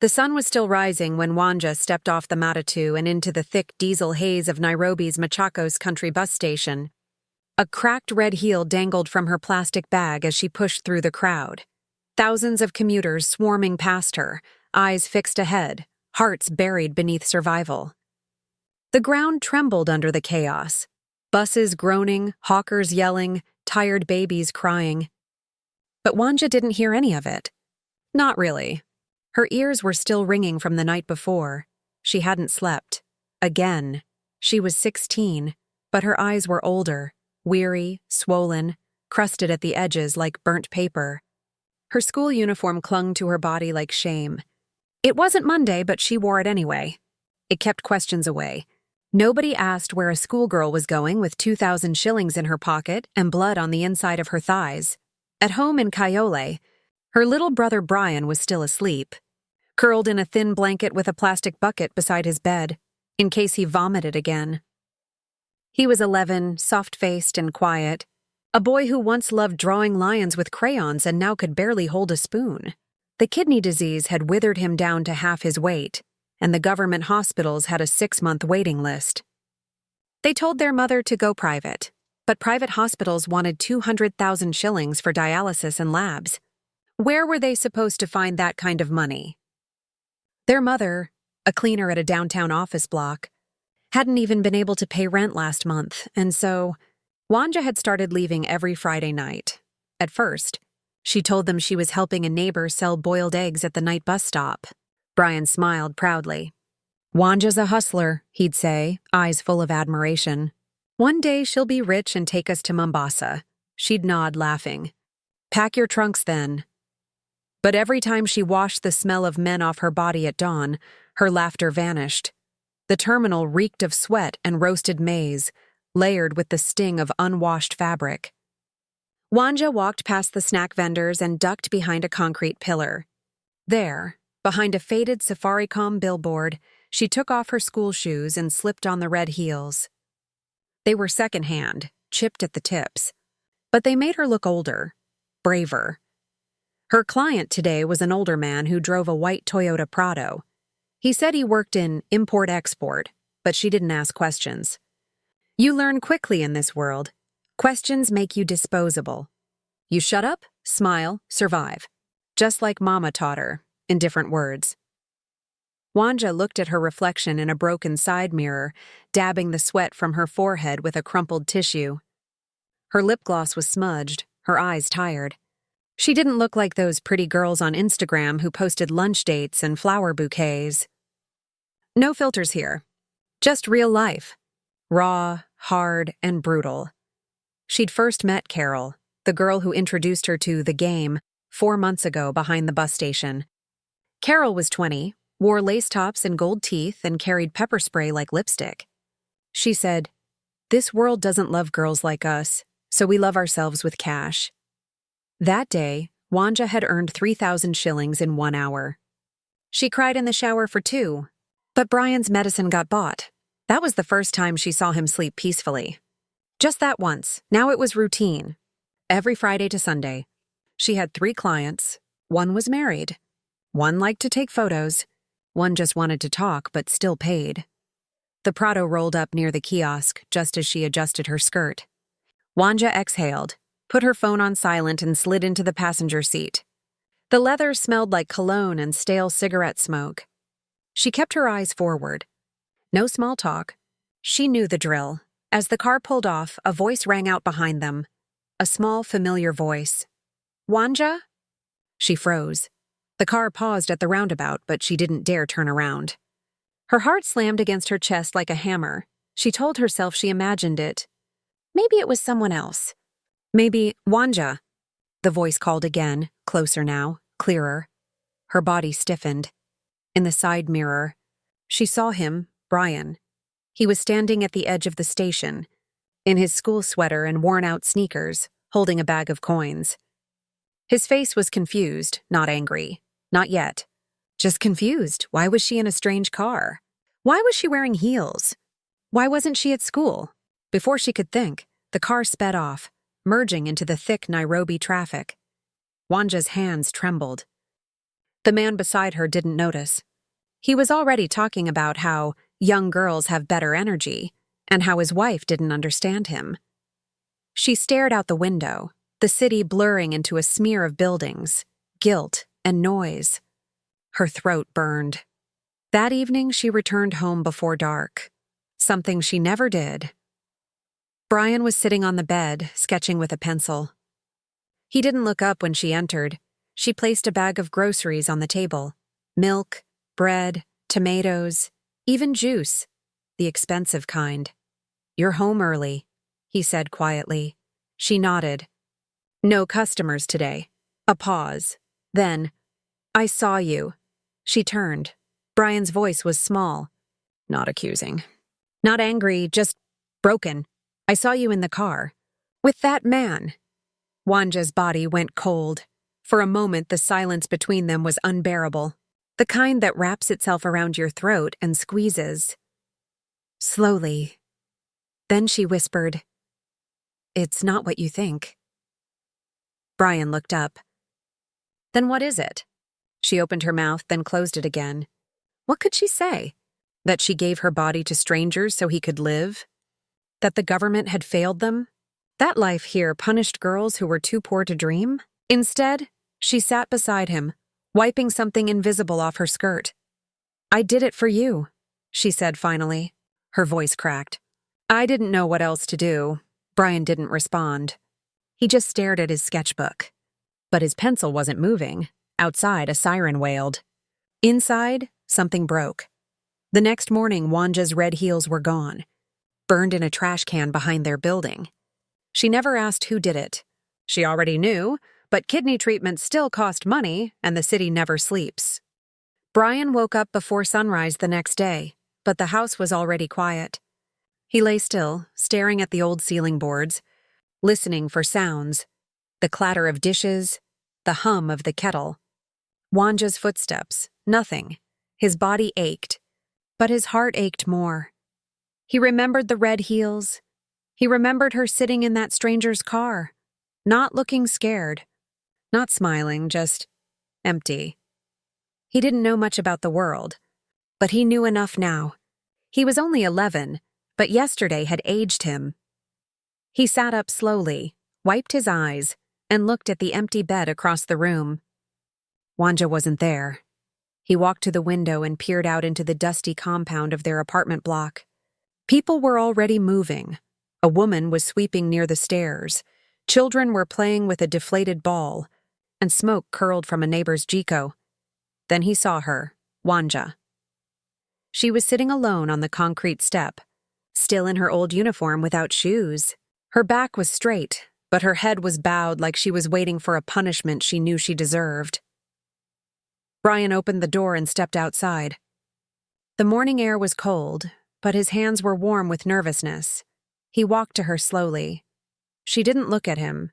The sun was still rising when Wanja stepped off the matatu and into the thick diesel haze of Nairobi's Machakos country bus station. A cracked red heel dangled from her plastic bag as she pushed through the crowd. Thousands of commuters swarming past her, eyes fixed ahead, hearts buried beneath survival. The ground trembled under the chaos. Buses groaning, hawkers yelling, tired babies crying. But Wanja didn't hear any of it. Not really. Her ears were still ringing from the night before. She hadn't slept. Again. She was 16, but her eyes were older, weary, swollen, crusted at the edges like burnt paper. Her school uniform clung to her body like shame. It wasn't Monday, but she wore it anyway. It kept questions away. Nobody asked where a schoolgirl was going with 2,000 shillings in her pocket and blood on the inside of her thighs. At home in Kayole, her little brother Brian was still asleep, curled in a thin blanket with a plastic bucket beside his bed, in case he vomited again. He was 11, soft-faced and quiet, a boy who once loved drawing lions with crayons and now could barely hold a spoon. The kidney disease had withered him down to half his weight, and the government hospitals had a 6-month waiting list. They told their mother to go private, but private hospitals wanted 200,000 shillings for dialysis and labs. Where were they supposed to find that kind of money? Their mother, a cleaner at a downtown office block, hadn't even been able to pay rent last month, and so Wanja had started leaving every Friday night. At first, she told them she was helping a neighbor sell boiled eggs at the night bus stop. Brian smiled proudly. "Wanja's a hustler," he'd say, eyes full of admiration. "One day she'll be rich and take us to Mombasa." She'd nod, laughing. "Pack your trunks then." But every time she washed the smell of men off her body at dawn, her laughter vanished. The terminal reeked of sweat and roasted maize, layered with the sting of unwashed fabric. Wanja walked past the snack vendors and ducked behind a concrete pillar. There, behind a faded Safaricom billboard, she took off her school shoes and slipped on the red heels. They were secondhand, chipped at the tips, but they made her look older, braver. Her client today was an older man who drove a white Toyota Prado. He said he worked in import-export, but she didn't ask questions. You learn quickly in this world. Questions make you disposable. You shut up, smile, survive. Just like Mama taught her, in different words. Wanja looked at her reflection in a broken side mirror, dabbing the sweat from her forehead with a crumpled tissue. Her lip gloss was smudged, her eyes tired. She didn't look like those pretty girls on Instagram who posted lunch dates and flower bouquets. No filters here. Just real life. Raw, hard, and brutal. She'd first met Carol, the girl who introduced her to The Game, 4 months ago behind the bus station. Carol was 20, wore lace tops and gold teeth, and carried pepper spray like lipstick. She said, "This world doesn't love girls like us, so we love ourselves with cash." That day, Wanja had earned 3,000 shillings in 1 hour. She cried in the shower for 2, but Brian's medicine got bought. That was the first time she saw him sleep peacefully. Just that once, now it was routine. Every Friday to Sunday. She had 3 clients. One was married. One liked to take photos. One just wanted to talk but still paid. The Prado rolled up near the kiosk just as she adjusted her skirt. Wanja exhaled, put her phone on silent, and slid into the passenger seat. The leather smelled like cologne and stale cigarette smoke. She kept her eyes forward. No small talk. She knew the drill. As the car pulled off, a voice rang out behind them. A small, familiar voice. "Wanja?" She froze. The car paused at the roundabout, but she didn't dare turn around. Her heart slammed against her chest like a hammer. She told herself she imagined it. Maybe it was someone else. Maybe Wanja. The voice called again, closer now, clearer. Her body stiffened. In the side mirror, she saw him, Brian. He was standing at the edge of the station, in his school sweater and worn-out sneakers, holding a bag of coins. His face was confused, not angry. Not yet. Just confused. Why was she in a strange car? Why was she wearing heels? Why wasn't she at school? Before she could think, the car sped off, merging into the thick Nairobi traffic. Wanja's hands trembled. The man beside her didn't notice. He was already talking about how young girls have better energy, and how his wife didn't understand him. She stared out the window, the city blurring into a smear of buildings, guilt, and noise. Her throat burned. That evening she returned home before dark, something she never did. Brian was sitting on the bed, sketching with a pencil. He didn't look up when she entered. She placed a bag of groceries on the table. Milk, bread, tomatoes, even juice, the expensive kind. "You're home early," he said quietly. She nodded. "No customers today." A pause. Then, "I saw you." She turned. Brian's voice was small. Not accusing. Not angry, just broken. "I saw you in the car. With that man." Wanja's body went cold. For a moment, the silence between them was unbearable. The kind that wraps itself around your throat and squeezes. Slowly. Then she whispered, "It's not what you think." Brian looked up. "Then what is it?" She opened her mouth, then closed it again. What could she say? That she gave her body to strangers so he could live? That the government had failed them? That life here punished girls who were too poor to dream? Instead, she sat beside him, wiping something invisible off her skirt. "I did it for you," she said finally. Her voice cracked. "I didn't know what else to do." Brian didn't respond. He just stared at his sketchbook. But his pencil wasn't moving. Outside, a siren wailed. Inside, something broke. The next morning, Wanja's red heels were gone, burned in a trash can behind their building. She never asked who did it. She already knew, but kidney treatments still cost money, and the city never sleeps. Brian woke up before sunrise the next day, but the house was already quiet. He lay still, staring at the old ceiling boards, listening for sounds, the clatter of dishes, the hum of the kettle. Wanja's footsteps, nothing. His body ached, but his heart ached more. He remembered the red heels. He remembered her sitting in that stranger's car, not looking scared, not smiling, just empty. He didn't know much about the world, but he knew enough now. He was only 11, but yesterday had aged him. He sat up slowly, wiped his eyes, and looked at the empty bed across the room. Wanja wasn't there. He walked to the window and peered out into the dusty compound of their apartment block. People were already moving. A woman was sweeping near the stairs. Children were playing with a deflated ball, and smoke curled from a neighbor's Jico. Then he saw her, Wanja. She was sitting alone on the concrete step, still in her old uniform without shoes. Her back was straight, but her head was bowed like she was waiting for a punishment she knew she deserved. Brian opened the door and stepped outside. The morning air was cold, but his hands were warm with nervousness. He walked to her slowly. She didn't look at him,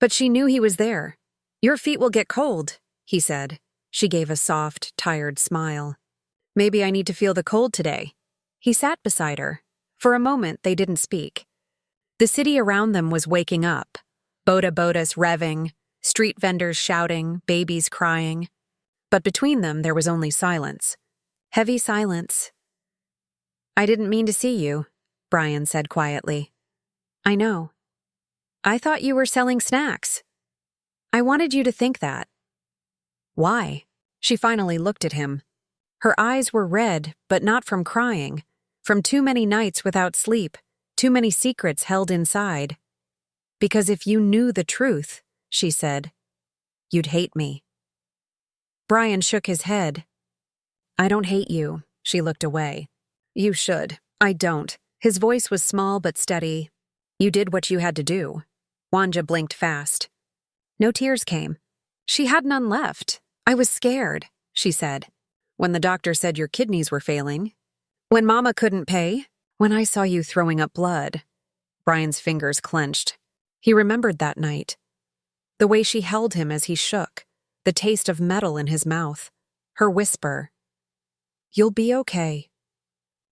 but she knew he was there. "Your feet will get cold," he said. She gave a soft, tired smile. "Maybe I need to feel the cold today." He sat beside her. For a moment, they didn't speak. The city around them was waking up. Boda-bodas revving, street vendors shouting, babies crying. But between them, there was only silence. Heavy silence. "I didn't mean to see you," Brian said quietly. "I know. I thought you were selling snacks. I wanted you to think that." "Why?" She finally looked at him. Her eyes were red, but not from crying, from too many nights without sleep, too many secrets held inside. "Because if you knew the truth," she said, "you'd hate me." Brian shook his head. "I don't hate you." She looked away. "You should. I don't." His voice was small but steady. "You did what you had to do." Wanja blinked fast. No tears came. She had none left. "I was scared," she said. "When the doctor said your kidneys were failing. When Mama couldn't pay. When I saw you throwing up blood." Brian's fingers clenched. He remembered that night. The way she held him as he shook. The taste of metal in his mouth. Her whisper. "You'll be okay."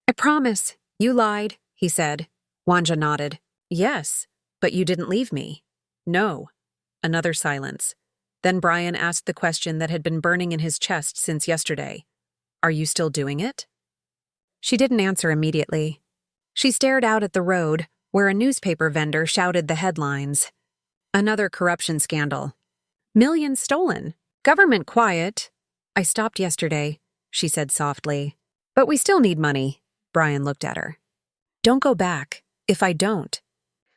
"I promise." "You lied," he said. Wanja nodded. "Yes, but you didn't leave me." "No." Another silence. Then Brian asked the question that had been burning in his chest since yesterday. Are you still doing it? She didn't answer immediately. She stared out at the road, where a newspaper vendor shouted the headlines. Another corruption scandal. Millions stolen. Government quiet. I stopped yesterday, she said softly. But we still need money. Brian looked at her. Don't go back, if I don't.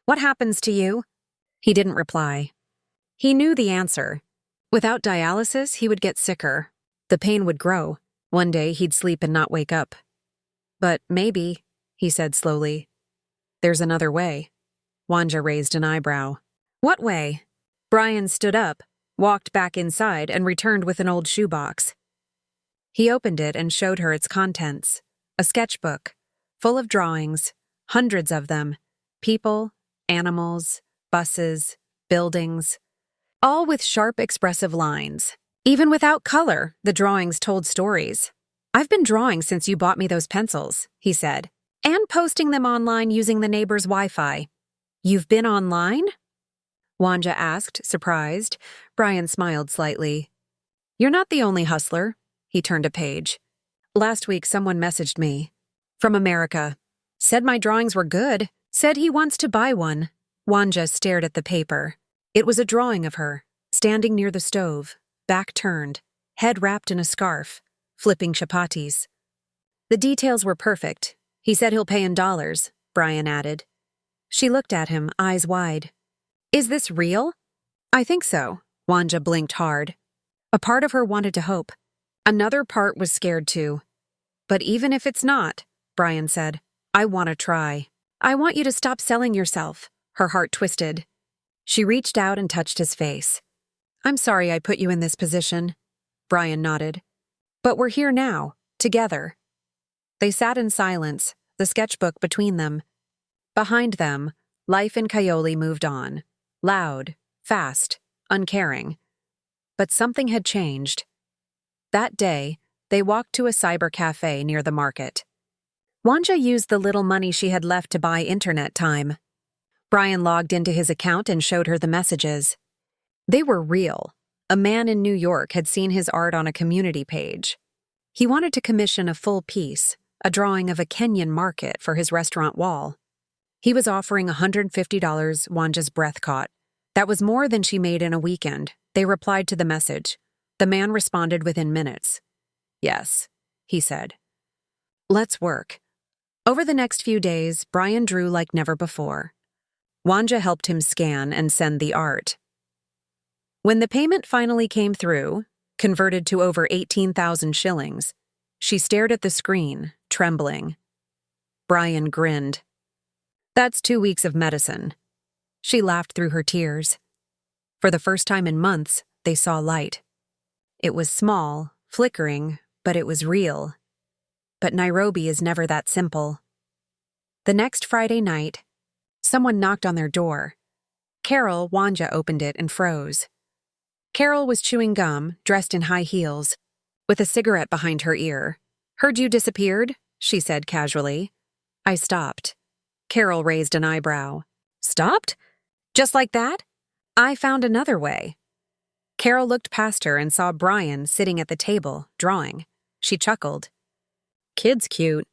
What happens to you? He didn't reply. He knew the answer. Without dialysis, he would get sicker. The pain would grow. One day, he'd sleep and not wake up. But maybe, he said slowly. There's another way. Wanja raised an eyebrow. What way? Brian stood up, walked back inside, and returned with an old shoebox. He opened it and showed her its contents. A sketchbook, full of drawings, hundreds of them. People, animals, buses, buildings. All with sharp, expressive lines. Even without color, the drawings told stories. I've been drawing since you bought me those pencils, he said, and posting them online using the neighbor's Wi-Fi. You've been online? Wanja asked, surprised. Brian smiled slightly. You're not the only hustler. He turned a page. Last week, someone messaged me. From America. Said my drawings were good. Said he wants to buy one. Wanja stared at the paper. It was a drawing of her, standing near the stove, back turned, head wrapped in a scarf, flipping chapatis. The details were perfect. He said he'll pay in dollars, Brian added. She looked at him, eyes wide. Is this real? I think so. Wanja blinked hard. A part of her wanted to hope. Another part was scared too. But even if it's not, Brian said, I want to try. I want you to stop selling yourself. Her heart twisted. She reached out and touched his face. I'm sorry I put you in this position. Brian nodded. But we're here now, together. They sat in silence, the sketchbook between them. Behind them, life in Cayoli moved on. Loud, fast, uncaring. But something had changed. That day, they walked to a cyber cafe near the market. Wanja used the little money she had left to buy internet time. Brian logged into his account and showed her the messages. They were real. A man in New York had seen his art on a community page. He wanted to commission a full piece, a drawing of a Kenyan market for his restaurant wall. He was offering $150, Wanja's breath caught. That was more than she made in a weekend. They replied to the message. The man responded within minutes. Yes, he said. Let's work. Over the next few days, Brian drew like never before. Wanja helped him scan and send the art. When the payment finally came through, converted to over 18,000 shillings, she stared at the screen, trembling. Brian grinned. That's 2 weeks of medicine. She laughed through her tears. For the first time in months, they saw light. It was small, flickering, but it was real. But Nairobi is never that simple. The next Friday night, someone knocked on their door. Carol, Wanja opened it and froze. Carol was chewing gum, dressed in high heels, with a cigarette behind her ear. Heard you disappeared, she said casually. I stopped. Carol raised an eyebrow. Stopped? Just like that? I found another way. Carol looked past her and saw Brian sitting at the table, drawing. She chuckled. Kid's cute.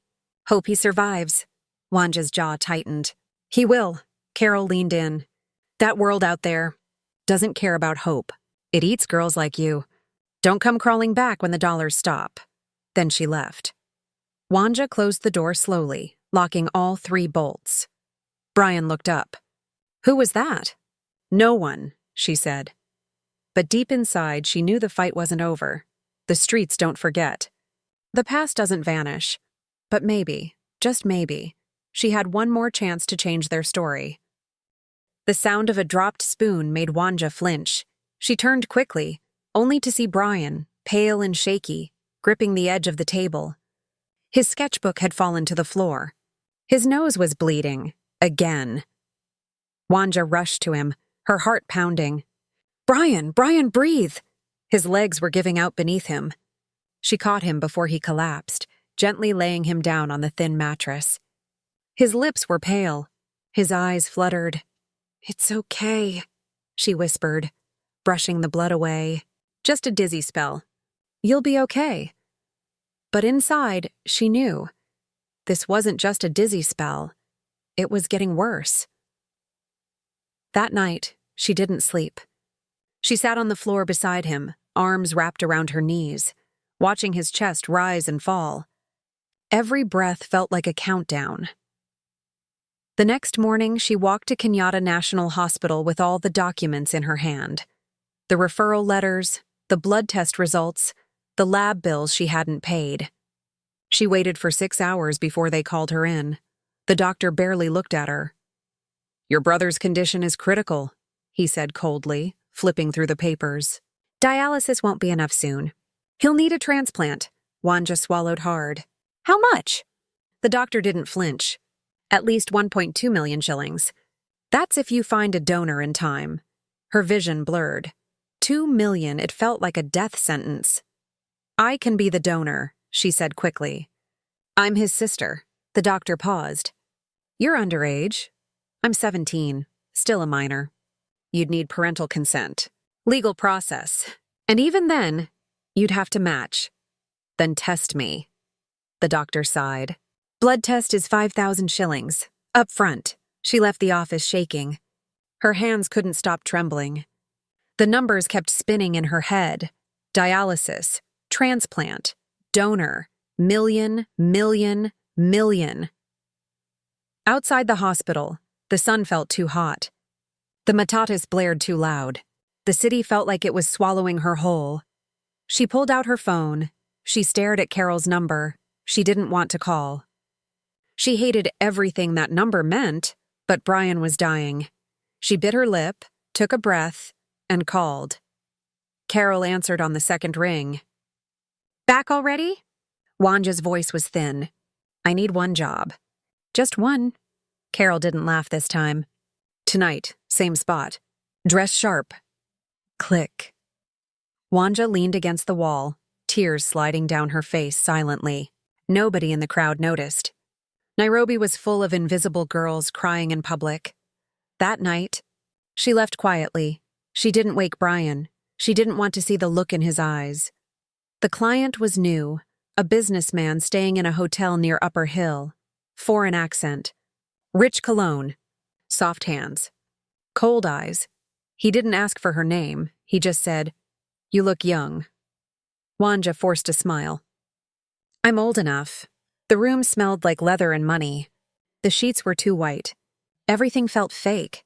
Hope he survives. Wanja's jaw tightened. He will. Carol leaned in. That world out there doesn't care about hope. It eats girls like you. Don't come crawling back when the dollars stop. Then she left. Wanja closed the door slowly, locking all 3 bolts. Brian looked up. Who was that? No one, she said. But deep inside, she knew the fight wasn't over. The streets don't forget. The past doesn't vanish. But maybe, just maybe, she had one more chance to change their story. The sound of a dropped spoon made Wanja flinch. She turned quickly, only to see Brian, pale and shaky, gripping the edge of the table. His sketchbook had fallen to the floor. His nose was bleeding. Again. Wanja rushed to him, her heart pounding. Brian, breathe! His legs were giving out beneath him. She caught him before he collapsed, gently laying him down on the thin mattress. His lips were pale. His eyes fluttered. It's okay, she whispered. brushing the blood away. Just a dizzy spell. You'll be okay. But inside, she knew. This wasn't just a dizzy spell. It was getting worse. That night, she didn't sleep. She sat on the floor beside him, arms wrapped around her knees, watching his chest rise and fall. Every breath felt like a countdown. The next morning, she walked to Kenyatta National Hospital with all the documents in her hand. The referral letters, the blood test results, the lab bills she hadn't paid. She waited for 6 hours before they called her in. The doctor barely looked at her. "Your brother's condition is critical," he said coldly, flipping through the papers. "Dialysis won't be enough soon. He'll need a transplant." Wanja swallowed hard. "How much?" The doctor didn't flinch. "At least 1.2 million shillings. That's if you find a donor in time." Her vision blurred. 2 million, it felt like a death sentence. "I can be the donor," she said quickly. "I'm his sister." The doctor paused. "You're underage." "I'm 17, still a minor." "You'd need parental consent. Legal process. And even then, you'd have to match." "Then test me." The doctor sighed. "Blood test is 5,000 shillings. Up front." She left the office shaking. Her hands couldn't stop trembling. The numbers kept spinning in her head. Dialysis, transplant, donor, million, million, million. Outside the hospital, the sun felt too hot. The matatas blared too loud. The city felt like it was swallowing her whole. She pulled out her phone. She stared at Carol's number. She didn't want to call. She hated everything that number meant, but Brian was dying. She bit her lip, took a breath, and called. Carol answered on the second ring. "Back already?" Wanja's voice was thin. "I need one job." "Just one." Carol didn't laugh this time. "Tonight, same spot. Dress sharp." Click. Wanja leaned against the wall, tears sliding down her face silently. Nobody in the crowd noticed. Nairobi was full of invisible girls crying in public. That night, she left quietly. She didn't wake Brian. She didn't want to see the look in his eyes. The client was new, a businessman staying in a hotel near Upper Hill. Foreign accent. Rich cologne. Soft hands. Cold eyes. He didn't ask for her name. He just said, "You look young." Wanja forced a smile. "I'm old enough." The room smelled like leather and money. The sheets were too white. Everything felt fake.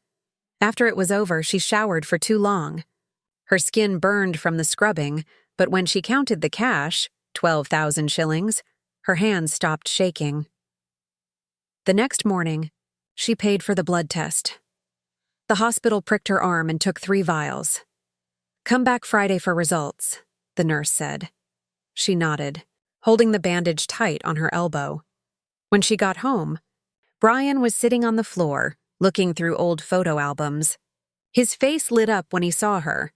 After it was over, she showered for too long. Her skin burned from the scrubbing, but when she counted the cash, 12,000 shillings, her hands stopped shaking. The next morning, she paid for the blood test. The hospital pricked her arm and took 3 vials. "Come back Friday for results," the nurse said. She nodded, holding the bandage tight on her elbow. When she got home, Brian was sitting on the floor, looking through old photo albums. His face lit up when he saw her.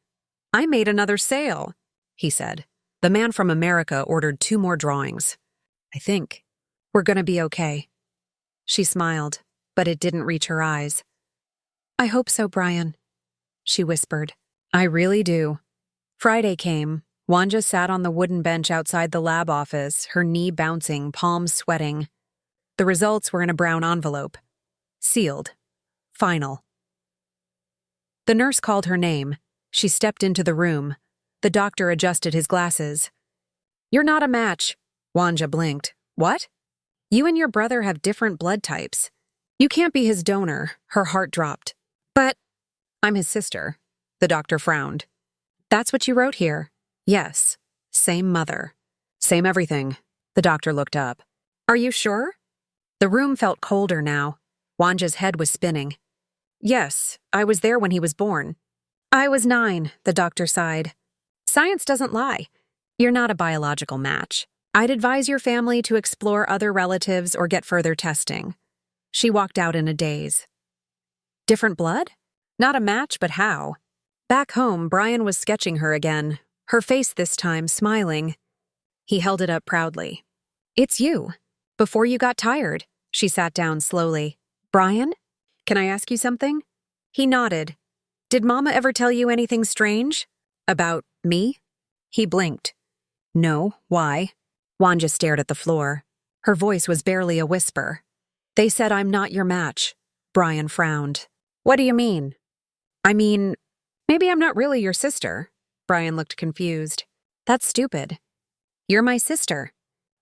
"I made another sale," he said. "The man from America ordered 2 more drawings. I think we're gonna be okay." She smiled, but it didn't reach her eyes. "I hope so, Brian," she whispered. "I really do." Friday came. Wanja sat on the wooden bench outside the lab office, her knee bouncing, palms sweating. The results were in a brown envelope. Sealed. Final. The nurse called her name. She stepped into the room. The doctor adjusted his glasses. "You're not a match." Wanja blinked. "What?" "You and your brother have different blood types. You can't be his donor." Her heart dropped. "But I'm his sister." The doctor frowned. "That's what you wrote here." "Yes. Same mother. Same everything." The doctor looked up. "Are you sure?" The room felt colder now. Wanja's head was spinning. "Yes, I was there when he was born." "I was 9, the doctor sighed. "Science doesn't lie. You're not a biological match. I'd advise your family to explore other relatives or get further testing." She walked out in a daze. Different blood? Not a match, but how? Back home, Brian was sketching her again, her face this time smiling. He held it up proudly. "It's you. Before you got tired." She sat down slowly. "Brian? Can I ask you something?" He nodded. Did Mama ever tell you anything strange? About me? He blinked. No, why? Wanja stared at the floor. Her voice was barely a whisper. They said I'm not your match. Brian frowned. What do you mean? I mean, maybe I'm not really your sister. Brian looked confused. That's stupid. You're my sister.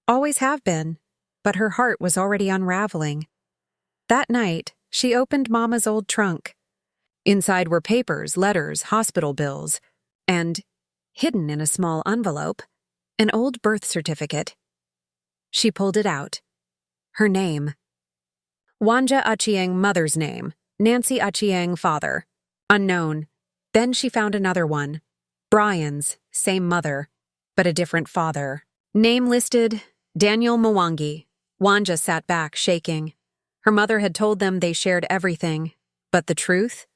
Always have been. But her heart was already unraveling. That night, she opened Mama's old trunk. Inside were papers, letters, hospital bills, and, hidden in a small envelope, an old birth certificate. She pulled it out. Her name. Wanja Achieng, mother's name. Nancy Achieng, father. Unknown. Then she found another one. Brian's, same mother, but a different father. Name listed, Daniel Mwangi. Wanja sat back, shaking. Her mother had told them they shared everything, but the truth?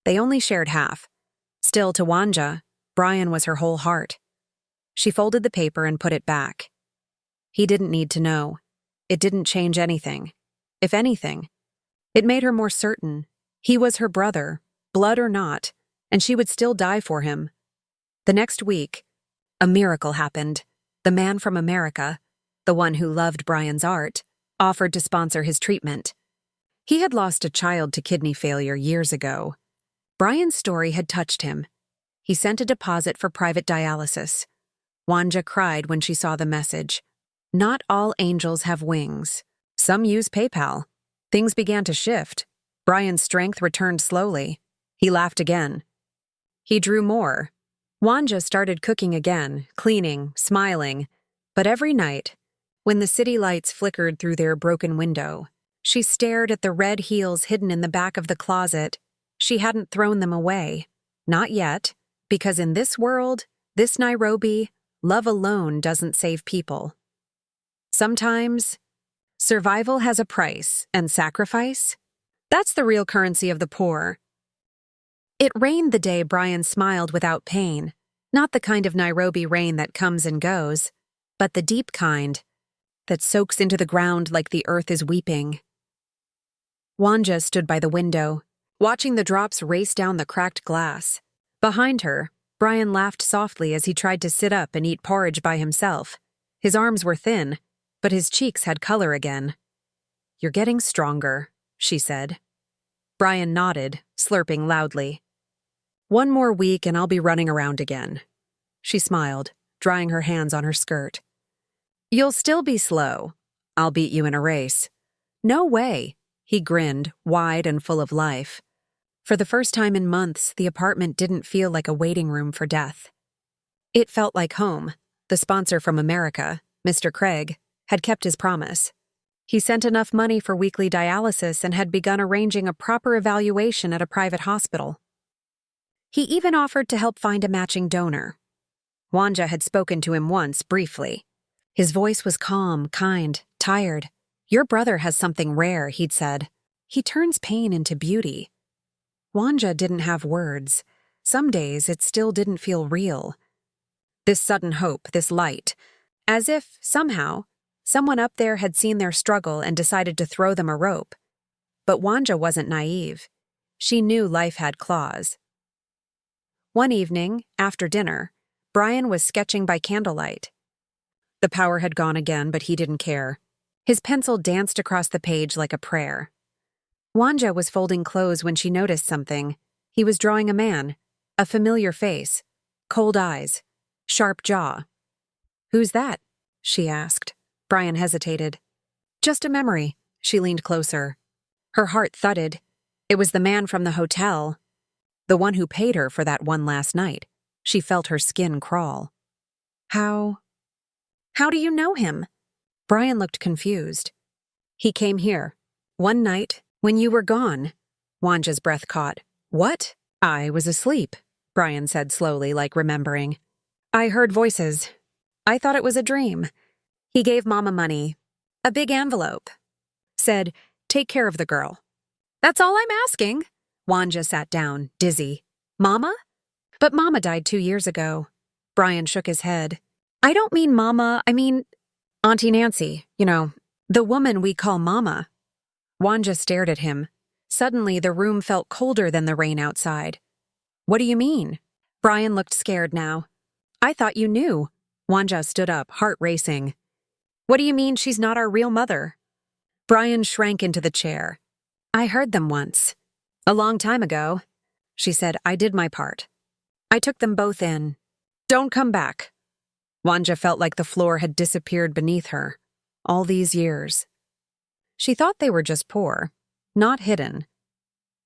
They only shared half. Still, to Wanja, Brian was her whole heart. She folded the paper and put it back. He didn't need to know. It didn't change anything. If anything, it made her more certain. He was her brother, blood or not, and she would still die for him. The next week, a miracle happened. The man from America, the one who loved Brian's art, offered to sponsor his treatment. He had lost a child to kidney failure years ago. Brian's story had touched him. He sent a deposit for private dialysis. Wanja cried when she saw the message. Not all angels have wings. Some use PayPal. Things began to shift. Brian's strength returned slowly. He laughed again. He drew more. Wanja started cooking again, cleaning, smiling. But every night, when the city lights flickered through their broken window, she stared at the red heels hidden in the back of the closet. She hadn't thrown them away. Not yet, because in this world, this Nairobi, love alone doesn't save people. Sometimes, survival has a price, and sacrifice? That's the real currency of the poor. It rained the day Brian smiled without pain, not the kind of Nairobi rain that comes and goes, but the deep kind that soaks into the ground like the earth is weeping. Wanja stood by the window, watching the drops race down the cracked glass. Behind her, Brian laughed softly as he tried to sit up and eat porridge by himself. His arms were thin, but his cheeks had color again. You're getting stronger, she said. Brian nodded, slurping loudly. One more week and I'll be running around again. She smiled, drying her hands on her skirt. You'll still be slow. I'll beat you in a race. No way, he grinned, wide and full of life. For the first time in months, the apartment didn't feel like a waiting room for death. It felt like home. The sponsor from America, Mr. Craig, had kept his promise. He sent enough money for weekly dialysis and had begun arranging a proper evaluation at a private hospital. He even offered to help find a matching donor. Wanja had spoken to him once, briefly. His voice was calm, kind, tired. Your brother has something rare, he'd said. He turns pain into beauty. Wanja didn't have words. Some days it still didn't feel real. This sudden hope, this light, as if, somehow, someone up there had seen their struggle and decided to throw them a rope. But Wanja wasn't naive. She knew life had claws. One evening, after dinner, Brian was sketching by candlelight. The power had gone again, but he didn't care. His pencil danced across the page like a prayer. Wanja was folding clothes when she noticed something. He was drawing a man, a familiar face, cold eyes, sharp jaw. Who's that? She asked. Brian hesitated. Just a memory. She leaned closer. Her heart thudded. It was the man from the hotel. The one who paid her for that one last night. She felt her skin crawl. How do you know him? Brian looked confused. He came here. One night, when you were gone. Wanja's breath caught. What? I was asleep, Brian said slowly, like remembering. I heard voices. I thought it was a dream. He gave Mama money. A big envelope. Said, take care of the girl. That's all I'm asking. Wanja sat down, dizzy. Mama? But Mama died 2 years ago. Brian shook his head. I don't mean Mama, I mean Auntie Nancy, the woman we call Mama. Wanja stared at him. Suddenly, the room felt colder than the rain outside. What do you mean? Brian looked scared now. I thought you knew. Wanja stood up, heart racing. What do you mean she's not our real mother? Brian shrank into the chair. I heard them once. A long time ago. She said, I did my part. I took them both in. Don't come back. Wanja felt like the floor had disappeared beneath her. All these years. She thought they were just poor, not hidden.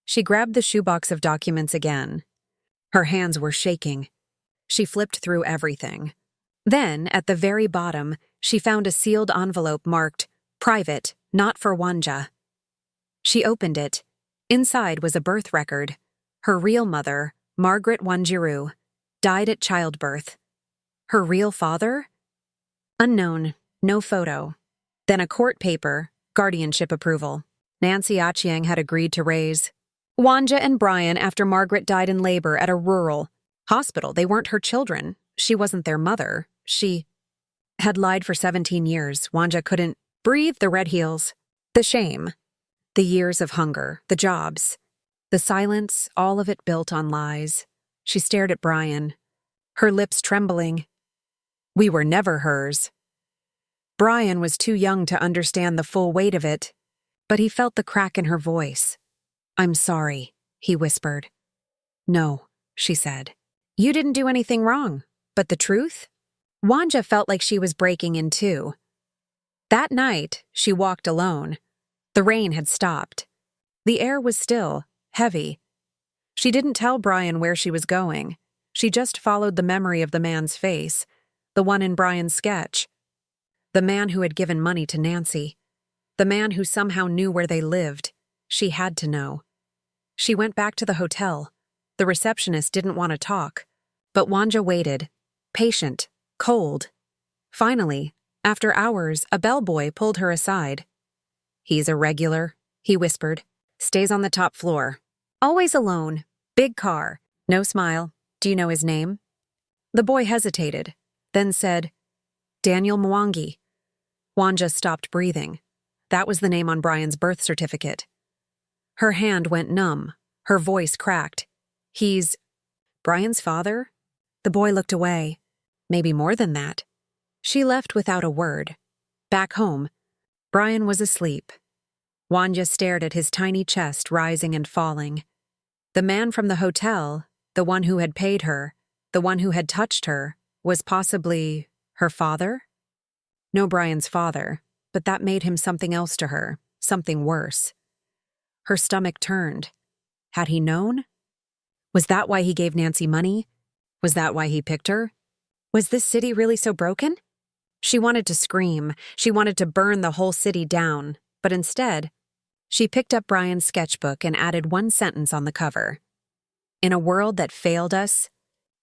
She grabbed the shoebox of documents again. Her hands were shaking. She flipped through everything. Then, at the very bottom, she found a sealed envelope marked, Private, not for Wanja. She opened it. Inside was a birth record. Her real mother, Margaret Wanjiru, died at childbirth. Her real father? Unknown, no photo. Then a court paper, guardianship approval. Nancy Achieng had agreed to raise Wanja and Brian after Margaret died in labor at a rural hospital. They weren't her children. She wasn't their mother. She had lied for 17 years. Wanja couldn't breathe. The red heels. The shame. The years of hunger. The jobs. The silence, all of it built on lies. She stared at Brian, her lips trembling. We were never hers. Brian was too young to understand the full weight of it, but he felt the crack in her voice. I'm sorry, he whispered. No, she said. You didn't do anything wrong, but the truth? Wanja felt like she was breaking in two. That night, she walked alone. The rain had stopped. The air was still, heavy. She didn't tell Brian where she was going. She just followed the memory of the man's face, the one in Brian's sketch. The man who had given money to Nancy. The man who somehow knew where they lived. She had to know. She went back to the hotel. The receptionist didn't want to talk, but Wanja waited, patient, cold. Finally, after hours, a bellboy pulled her aside. He's a regular, he whispered. Stays on the top floor. Always alone. Big car. No smile. Do you know his name? The boy hesitated, then said, Daniel Mwangi. Wanja stopped breathing. That was the name on Brian's birth certificate. Her hand went numb. Her voice cracked. He's Brian's father? The boy looked away. Maybe more than that. She left without a word. Back home, Brian was asleep. Wanja stared at his tiny chest rising and falling. The man from the hotel, the one who had paid her, the one who had touched her, was possibly her father? No, Brian's father, but that made him something else to her, something worse. Her stomach turned. Had he known? Was that why he gave Nancy money? Was that why he picked her? Was this city really so broken? She wanted to scream. She wanted to burn the whole city down, but instead, she picked up Brian's sketchbook and added one sentence on the cover. In a world that failed us,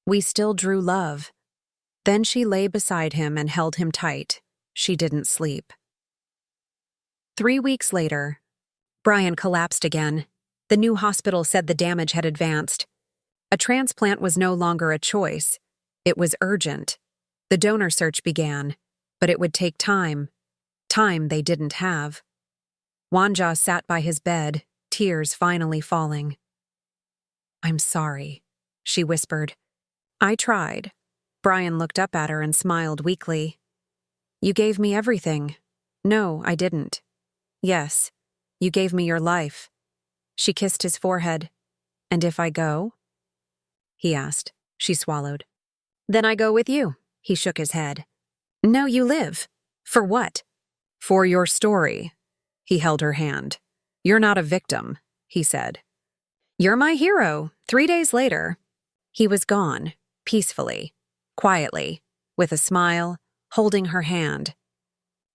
we still drew love. Then she lay beside him and held him tight. She didn't sleep. 3 weeks later, Brian collapsed again. The new hospital said the damage had advanced. A transplant was no longer a choice. It was urgent. The donor search began, but it would take time. Time they didn't have. Wanja sat by his bed, tears finally falling. I'm sorry, she whispered. I tried. Brian looked up at her and smiled weakly. You gave me everything. No, I didn't. Yes, you gave me your life. She kissed his forehead. And if I go? He asked. She swallowed. Then I go with you. He shook his head. No, you live. For what? For your story. He held her hand. You're not a victim, he said. You're my hero. 3 days later, he was gone, peacefully, quietly, with a smile, holding her hand.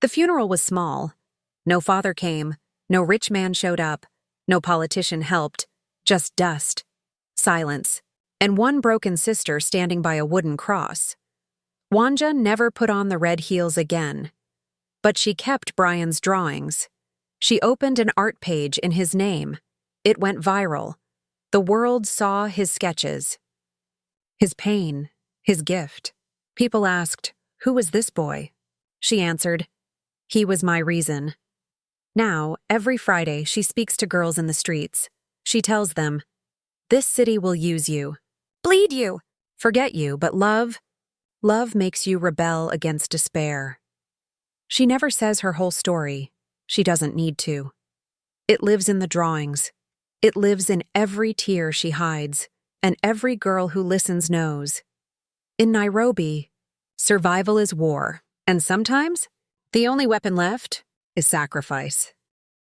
The funeral was small. No father came, no rich man showed up, no politician helped, just dust, silence, and one broken sister standing by a wooden cross. Wanja never put on the red heels again, but she kept Brian's drawings. She opened an art page in his name. It went viral. The world saw his sketches. His pain, his gift. People asked, who was this boy? She answered, he was my reason. Now, every Friday, she speaks to girls in the streets. She tells them, this city will use you. Bleed you! Forget you, but love makes you rebel against despair. She never says her whole story. She doesn't need to. It lives in the drawings. It lives in every tear she hides, and every girl who listens knows. In Nairobi, survival is war, and sometimes the only weapon left is sacrifice.